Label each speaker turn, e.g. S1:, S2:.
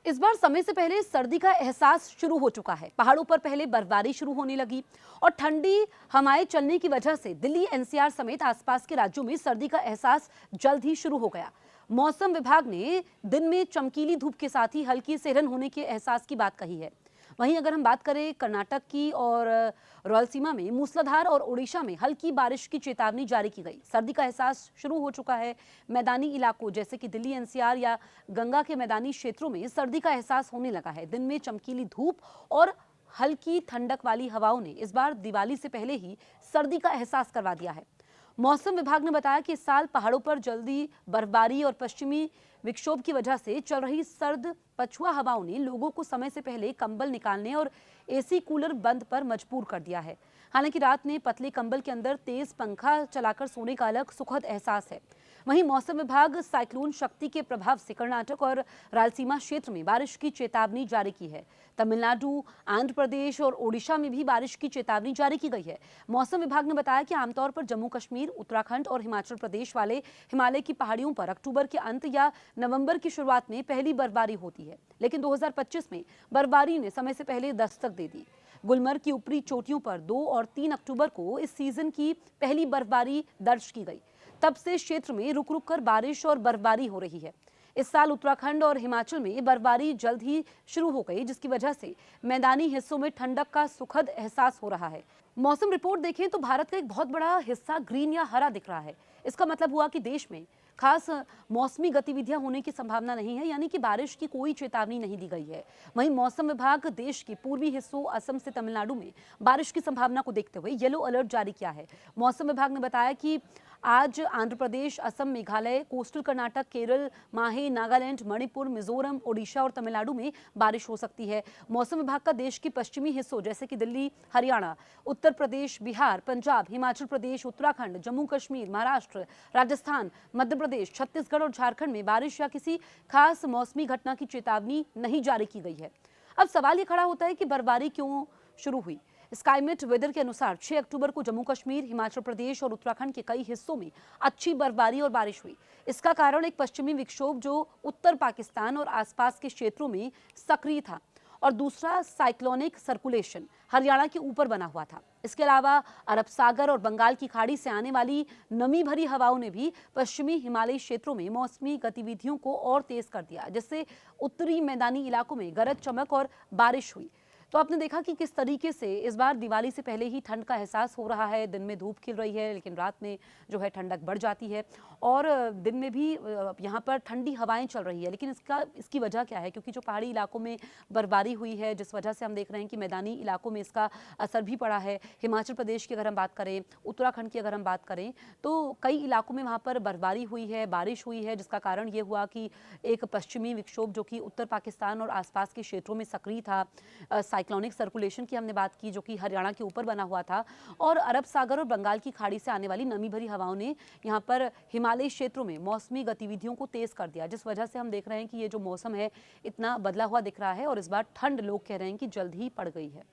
S1: इस बार समय से पहले सर्दी का एहसास शुरू हो चुका है। पहाड़ों पर पहले बर्फबारी शुरू होने लगी और ठंडी हवाएं चलने की वजह से दिल्ली, एनसीआर समेत आसपास के राज्यों में सर्दी का एहसास जल्द ही शुरू हो गया। मौसम विभाग ने दिन में चमकीली धूप के साथ ही हल्की सिहरन होने के एहसास की बात कही है। वहीं अगर हम बात करें कर्नाटक की और रायलसीमा में मूसलाधार और ओडिशा में हल्की बारिश की चेतावनी जारी की गई। सर्दी का एहसास शुरू हो चुका है। मैदानी इलाकों जैसे कि दिल्ली, एनसीआर या गंगा के मैदानी क्षेत्रों में सर्दी का एहसास होने लगा है। दिन में चमकीली धूप और हल्की ठंडक वाली हवाओं ने इस बार दिवाली से पहले ही सर्दी का एहसास करवा दिया है। मौसम विभाग ने बताया कि इस साल पहाड़ों पर जल्दी बर्फबारी और पश्चिमी विक्षोभ की वजह से चल रही सर्द पछुआ हवाओं ने लोगों को समय से पहले कंबल निकालने और एसी कूलर बंद पर मजबूर कर दिया है। हालांकि रात में पतले कंबल के अंदर तेज पंखा चलाकर सोने का अलग सुखद एहसास है। वहीं मौसम विभाग साइक्लोन शक्ति के प्रभाव से कर्नाटक और रायलसीमा क्षेत्र में बारिश की चेतावनी जारी की है। तमिलनाडु, आंध्र प्रदेश और ओडिशा में भी बारिश की चेतावनी जारी की गई है। मौसम विभाग ने बताया कि आमतौर पर जम्मू कश्मीर, उत्तराखंड और हिमाचल प्रदेश वाले हिमालय की पहाड़ियों पर अक्टूबर के अंत या नवंबर की शुरुआत में पहली बर्फबारी होती है, लेकिन 2025 में बर्फबारी ने समय से पहले दस्तक दे दी। गुलमर्ग की ऊपरी चोटियों पर 2 और 3 अक्टूबर को इस सीजन की पहली बर्फबारी दर्ज की गई। तब से क्षेत्र में रुक रुक कर बारिश और बर्फबारी हो रही है। इस साल उत्तराखंड और हिमाचल में बर्फबारी जल्द ही शुरू हो गई, जिसकी वजह से मैदानी हिस्सों में ठंडक का सुखद एहसास हो रहा है। मौसम रिपोर्ट देखें तो भारत का एक बहुत बड़ा हिस्सा ग्रीन या हरा दिख रहा है। इसका मतलब हुआ कि देश में खास मौसमी गतिविधियां होने की संभावना नहीं है, यानी कि बारिश की कोई चेतावनी नहीं दी गई है। वहीं मौसम विभाग देश के पूर्वी हिस्सों असम से तमिलनाडु में बारिश की संभावना को देखते हुए येलो अलर्ट जारी किया है। मौसम विभाग ने बताया कि आज आंध्र प्रदेश, असम, मेघालय, कोस्टल कर्नाटक, केरल, माहे, नागालैंड, मणिपुर, मिजोरम, ओडिशा और तमिलनाडु में बारिश हो सकती है। मौसम विभाग का देश के पश्चिमी हिस्सों जैसे कि दिल्ली, हरियाणा, उत्तर प्रदेश, बिहार, पंजाब, हिमाचल प्रदेश, उत्तराखंड, जम्मू कश्मीर, महाराष्ट्र, राजस्थान, मध्य प्रदेश, छत्तीसगढ़ और झारखंड में बारिश या किसी खास मौसमी घटना की चेतावनी नहीं जारी की गई है। अब सवाल ये खड़ा होता है कि बर्फबारी क्यों शुरू हुई। स्काईमेट वेदर के अनुसार 6 अक्टूबर को जम्मू कश्मीर, हिमाचल प्रदेश और उत्तराखंड के कई हिस्सों में अच्छी बर्फबारी और बारिश हुई। इसका कारण एक पश्चिमी विक्षोभ जो उत्तर पाकिस्तान और आसपास के क्षेत्रों में सक्रिय था और दूसरा साइक्लोनिक सर्कुलेशन हरियाणा के ऊपर बना हुआ था। इसके अलावा अरब सागर और बंगाल की खाड़ी से आने वाली नमी भरी हवाओं ने भी पश्चिमी हिमालयी क्षेत्रों में मौसमी गतिविधियों को और तेज कर दिया, जिससे उत्तरी मैदानी इलाकों में गरज चमक और बारिश हुई। तो आपने देखा कि किस तरीके से इस बार दिवाली से पहले ही ठंड का एहसास हो रहा है। दिन में धूप खिल रही है, लेकिन रात में जो है ठंडक बढ़ जाती है और दिन में भी यहाँ पर ठंडी हवाएं चल रही है। लेकिन इसकी वजह क्या है? क्योंकि जो पहाड़ी इलाकों में बर्फबारी हुई है, जिस वजह से हम देख रहे हैं कि मैदानी इलाकों में इसका असर भी पड़ा है। हिमाचल प्रदेश की अगर हम बात करें, उत्तराखंड की अगर हम बात करें, तो कई इलाकों में वहाँ पर बर्फबारी हुई है, बारिश हुई है, जिसका कारण ये हुआ कि एक पश्चिमी विक्षोभ जो कि उत्तर पाकिस्तान और आसपास के क्षेत्रों में सक्रिय था, साइक्लोनिक सर्कुलेशन की हमने बात की जो कि हरियाणा के ऊपर बना हुआ था, और अरब सागर और बंगाल की खाड़ी से आने वाली नमी भरी हवाओं ने यहाँ पर हिमालयी क्षेत्रों में मौसमी गतिविधियों को तेज कर दिया, जिस वजह से हम देख रहे हैं कि ये जो मौसम है इतना बदला हुआ दिख रहा है और इस बार ठंड लोग कह रहे हैं कि जल्द ही पड़ गई है।